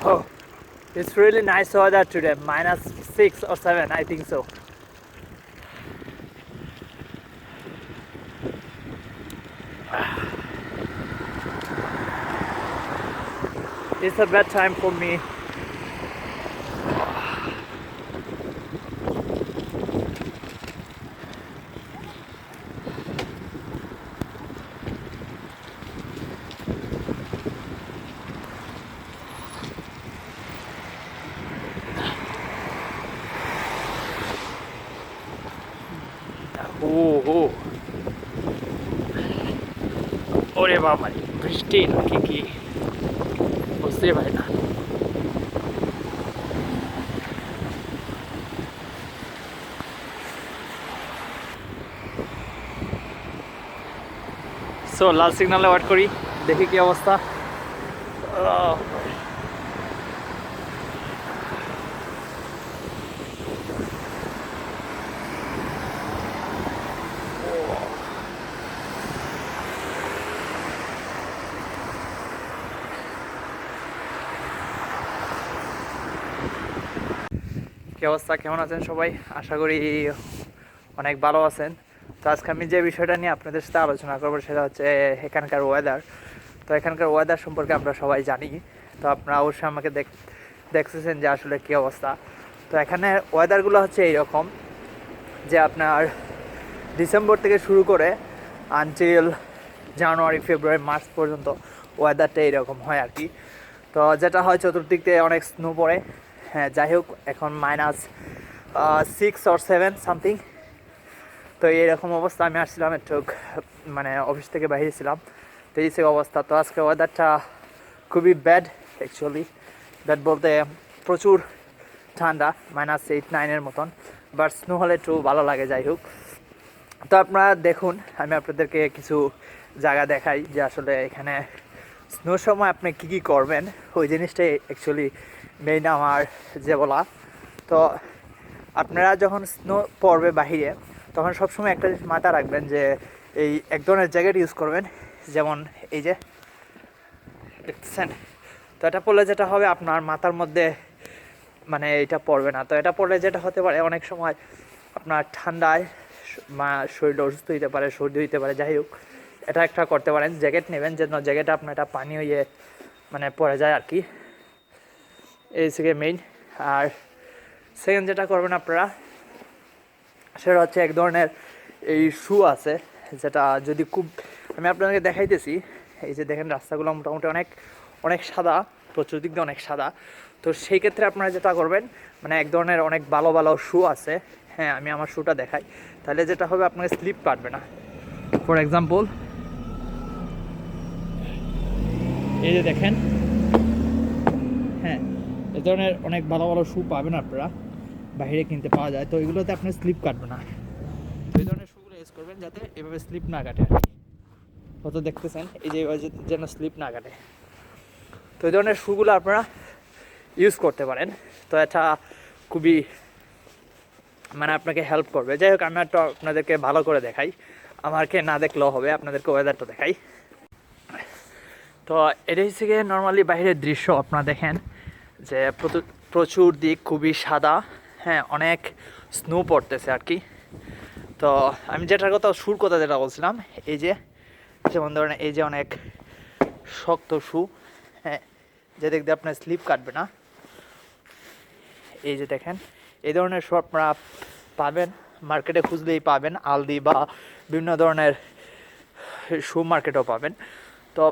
Oh, it's really nice weather today. -6 or 7, I think so. It's a bad time for me. Oh. ওরে বাবা, বৃষ্টি নাকি কি বুঝতে পারি না। সো লাল সিগনালে ওয়েট করি, দেখি কি অবস্থা। কি অবস্থা, কেমন আছেন সবাই? আশা করি অনেক ভালো আছেন। তো আজকে আমি যে বিষয়টা নিয়ে আপনাদের সাথে আলোচনা করবো সেটা হচ্ছে এখানকার ওয়েদার। তো এখানকার ওয়েদার সম্পর্কে আমরা সবাই জানি। তো আপনারা অবশ্যই আমাকে দেখতেছেন যে আসলে কী অবস্থা। তো এখানে ওয়েদারগুলো হচ্ছে এইরকম যে আপনার ডিসেম্বর থেকে শুরু করে আনটিল জানুয়ারি, ফেব্রুয়ারি, মার্চ পর্যন্ত ওয়েদারটা এইরকম হয় আর কি। তো যেটা হয় চতুর্দিক দিয়ে অনেক স্নো পড়ে। হ্যাঁ, যাই হোক, এখন -6 or 7 সামথিং। তো এইরকম অবস্থা। আমি আসছিলাম একটু মানে অফিস থেকে বাইরে ছিলাম, তো এই অবস্থা। তো আজকে ওয়েদারটা খুবই ব্যাড অ্যাকচুয়ালি। ব্যাড বলতে প্রচুর ঠান্ডা, -8-9 মতন। বাট স্নো হলে একটু ভালো লাগে। যাই হোক, তো আপনারা দেখুন, আমি আপনাদেরকে কিছু জায়গা দেখাই যে আসলে এখানে স্নোর সময় আপনি কী কী করবেন, ওই জিনিসটাই অ্যাকচুয়ালি মেইন আমার যে বলা। তো আপনারা যখন স্নো পড়বে বাহিরে, তখন সবসময় একটা জিনিস মাথায় রাখবেন যে এই এক ধরনের জ্যাকেট ইউজ করবেন, যেমন এই যে দেখতেছেন। তো এটা পড়লে যেটা হবে, আপনার মাথার মধ্যে মানে এটা পড়বে না। তো এটা পড়লে যেটা হতে পারে, অনেক সময় আপনার ঠান্ডায় শরীর অসুস্থ হতে পারে, সর্দি হতে পারে। যাই হোক, এটা একটা করতে পারেন, জ্যাকেট নেবেন যেন জ্যাকেটে আপনার এটা পানি হয়ে মানে পড়ে যায় আর কি। এই থেকে মেইন। আর সেকেন্ড যেটা করবেন আপনারা, সেটা হচ্ছে এক ধরনের এই শু আছে, যেটা যদি খুব, আমি আপনাদেরকে দেখাইতেছি। এই যে দেখেন, রাস্তাগুলো মোটামুটি অনেক অনেক সাদা, প্রচুর দিক দিয়ে অনেক সাদা। তো সেই ক্ষেত্রে আপনারা যেটা করবেন, মানে এক ধরনের অনেক ভালো ভালো শু আছে। হ্যাঁ, আমি আমার শুটা দেখাই, তাহলে যেটা হবে আপনাকে স্লিপ কাটবে না। ফর এক্সাম্পল, এই যে দেখেন, হ্যাঁ, এ ধরনের অনেক ভালো ভালো শু পাবেন আপনারা, বাইরে কিনতে পাওয়া যায়। তো এগুলোতে আপনার স্লিপ কাটবে না। তো এই ধরনের শুগুলো ইউজ করবেন যাতে এভাবে স্লিপ না কাটে আর কি। হয়তো দেখতেছেন এই যে যেন স্লিপ না কাটে। তো এই ধরনের শুগুলো আপনারা ইউজ করতে পারেন। তো এটা খুবই মানে আপনাকে হেল্প করবে। যাই হোক, আমি একটু আপনাদেরকে ভালো করে দেখাই, আমাকে না দেখলেও হবে, আপনাদেরকে ওয়েদারটা দেখাই। তো এটা হচ্ছে গিয়ে নর্মালি বাইরের দৃশ্য। আপনারা দেখেন যে প্রচুর দিক খুবই সাদা। হ্যাঁ, অনেক স্নো পড়তেছে আর কি। তো আমি যেটার কথা শুর কথা যেটা বলছিলাম, এই যে যেমন ধরেন এই যে অনেক শক্ত শু, হ্যাঁ, যে দেখতে আপনার স্লিপ কাটবে না। এই যে দেখেন, এই ধরনের শু আপনারা পাবেন মার্কেটে, খুঁজলেই পাবেন। আলদি বা বিভিন্ন ধরনের শু মার্কেটেও পাবেন। তো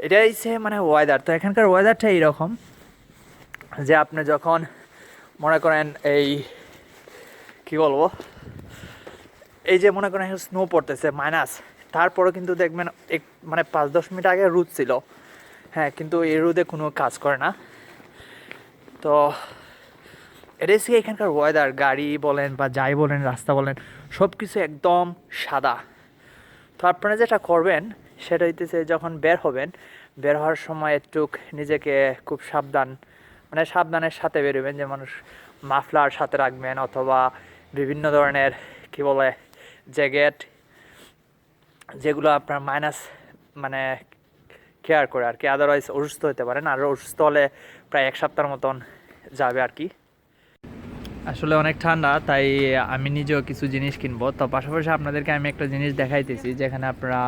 এটাই হচ্ছে মানে ওয়েদার। তো এখানকার ওয়েদারটা এইরকম যে আপনি যখন মনে করেন এই কী বলবো, এই যে মনে করেন স্নো পড়তেছে মাইনাস, তারপরেও কিন্তু দেখবেন মানে 5-10 মিনিট আগে রোদ ছিল। হ্যাঁ, কিন্তু এই রোদে কোনো কাজ করে না। তো এটাই হচ্ছে এখানকার ওয়েদার। গাড়ি বলেন বা যাই বলেন, রাস্তা বলেন, সব কিছু একদম সাদা। তো আপনারা যেটা করবেন সেটা হইতেছে, যখন বের হবেন, বের হওয়ার সময় একটু নিজেকে খুব মানে সাবধানের সাথে বেরোবেন। যেমন মাফলার সাথে রাখবেন, অথবা বিভিন্ন ধরনের কী বলে জ্যাকেট, যেগুলো আপনার মানে কেয়ার করে আর কি, আদারওয়াইজ অসুস্থ হতে পারেন, আর অসুস্থ হলে প্রায় 1 সপ্তাহের মতন যাবে আর কি। আসলে অনেক ঠান্ডা, তাই আমি নিজেও কিছু জিনিস কিনবো। তো পাশাপাশি আপনাদেরকে আমি একটা জিনিস দেখাইতেছি যেখানে আপনারা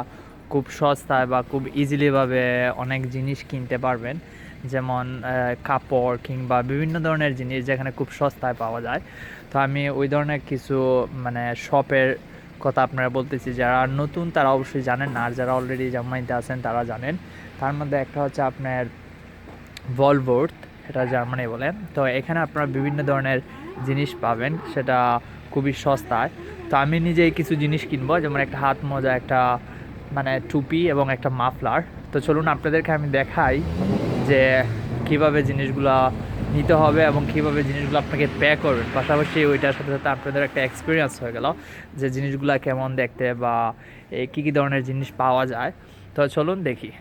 খুব সস্তায় বা খুব ইজিলিভাবে অনেক জিনিস কিনতে পারবেন, যেমন কাপড় কিংবা বিভিন্ন ধরনের জিনিস যেখানে খুব সস্তায় পাওয়া যায়। তো আমি ওই ধরনের কিছু মানে শপের কথা আপনারা বলতেছি, যারা নতুন তারা অবশ্যই জানেন না, আর যারা অলরেডি জার্মানিতে আছেন তারা জানেন। তার মধ্যে একটা হচ্ছে আপনার ভলভোর্থ, এটা জার্মানি বলে। তো এখানে আপনারা বিভিন্ন ধরনের জিনিস পাবেন, সেটা খুবই সস্তায়। তো আমি নিজেই কিছু জিনিস কিনবো, যেমন একটা হাত মোজা, একটা মানে টুপি এবং একটা মাফলার। তো চলুন আপনাদেরকে আমি দেখাই যে কীভাবে জিনিসগুলো নিতে হবে এবং কীভাবে জিনিসগুলো আপনাকে পে করবেন। পাশাপাশি ওইটার সাথে সাথে আপনাদের একটা এক্সপিরিয়েন্স হয়ে গেল যে জিনিসগুলো কেমন দেখতে বা কী কী ধরনের জিনিস পাওয়া যায়। তো চলুন দেখি।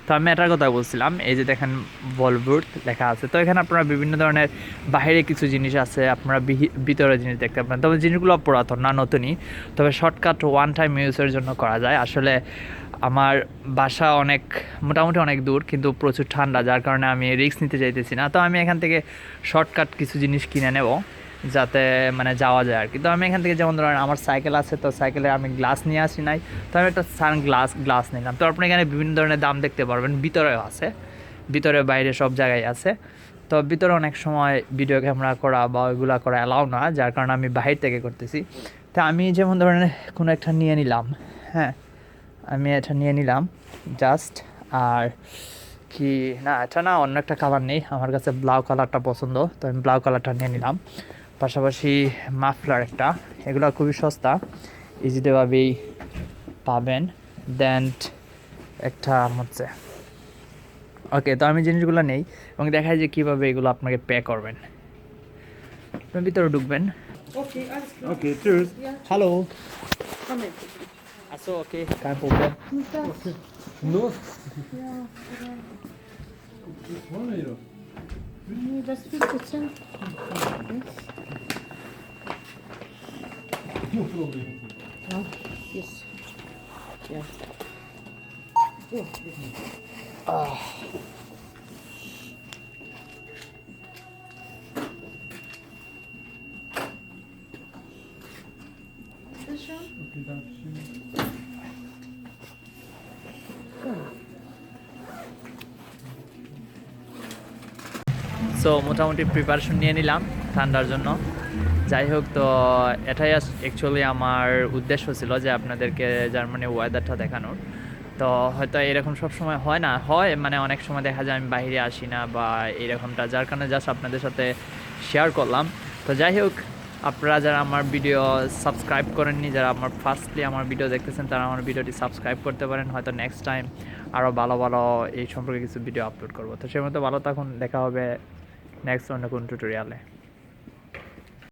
তো আমি এটার কথা বলছিলাম, এই যে দেখেন ভলভোর্থ লেখা আছে। তো এখানে আপনারা বিভিন্ন ধরনের বাইরে কিছু জিনিস আছে, আপনারা ভিতরে জিনিস দেখতে পারেন। তবে জিনিসগুলো পুরাতন না, নতুনই। তবে শর্টকাট ওয়ান টাইম ইউজের জন্য করা যায়। আসলে আমার বাসা অনেক মোটামুটি অনেক দূর, কিন্তু প্রচুর ঠান্ডা, যার কারণে আমি রিস্ক নিতে চাইতেছি না। তো আমি এখান থেকে শর্টকাট কিছু জিনিস কিনে নেব যাতে মানে যাওয়া যায় আর কি। তো আমি এখান থেকে, যেমন ধরেন আমার সাইকেল আছে, তো সাইকেলে আমি গ্লাস নিয়ে আসি নাই, তো আমি একটা গ্লাস নিলাম। তো আপনি এখানে বিভিন্ন ধরনের দাম দেখতে পারবেন, ভিতরেও আছে, ভিতরে বাইরে সব জায়গায় আছে। তো ভিতরে অনেক সময় ভিডিও ক্যামেরা করা বা ওইগুলো করা অ্যালাউ না, যার কারণে আমি বাহির থেকে করতেছি। তো আমি যেমন ধরেন কোনো একটা নিয়ে নিলাম, হ্যাঁ আমি এটা নিয়ে নিলাম জাস্ট। আর কি না, এটা না, অন্য একটা কালার নেই, আমার কাছে ব্লাউ কালারটা পছন্দ, তো আমি ব্লাউ কালারটা নিয়ে নিলাম। পাশাপাশি মাফলার একটা, এগুলো খুবই সস্তা, ইজিলিভাবেই পাবেন। দেন একটা হচ্ছে ওকে। তো আমি জিনিসগুলো নেই এবং দেখাই যে কীভাবে এগুলো আপনাকে পে করবেন। আপনি ভিতরে ঢুকবেন। Okay, alles klar. Okay, tschüss. Ja, hello, komm mit. আছো? ওকে, kein Problem. Okay. Los. Ja, oder? Was wollen wir hier? Nee, das 5%. No problem. Ja, yes. Ja. So, ist das schon? Okay, danke schön. So মোটামুটি preparation নিয়ে নিলাম ঠান্ডার জন্য। যাই হোক, তো এটাই অ্যাকচুয়ালি আমার উদ্দেশ্য ছিল যে আপনাদেরকে জার্মানির ওয়েদারটা দেখানোর। তো হয়তো এরকম সব সময় হয় না, হয় মানে অনেক সময় দেখা যায় আমি বাইরে আসি না বা এরকমটা, যার কারণে জাস্ট আপনাদের সাথে শেয়ার করলাম। তো যাই হোক, আপনারা যারা আমার ভিডিও সাবস্ক্রাইব করেননি, যারা আমার ফার্স্টলি আমার ভিডিও দেখতেছেন, তারা আমার ভিডিওটি সাবস্ক্রাইব করতে পারেন। হয়তো নেক্সট টাইম আরও ভালো ভালো এই সম্পর্কে কিছু ভিডিও আপলোড করবো। তো সেই মতো ভালো থাকুন, দেখা হবে নেক্সট অন্য কোন টিউটোরিয়ালে।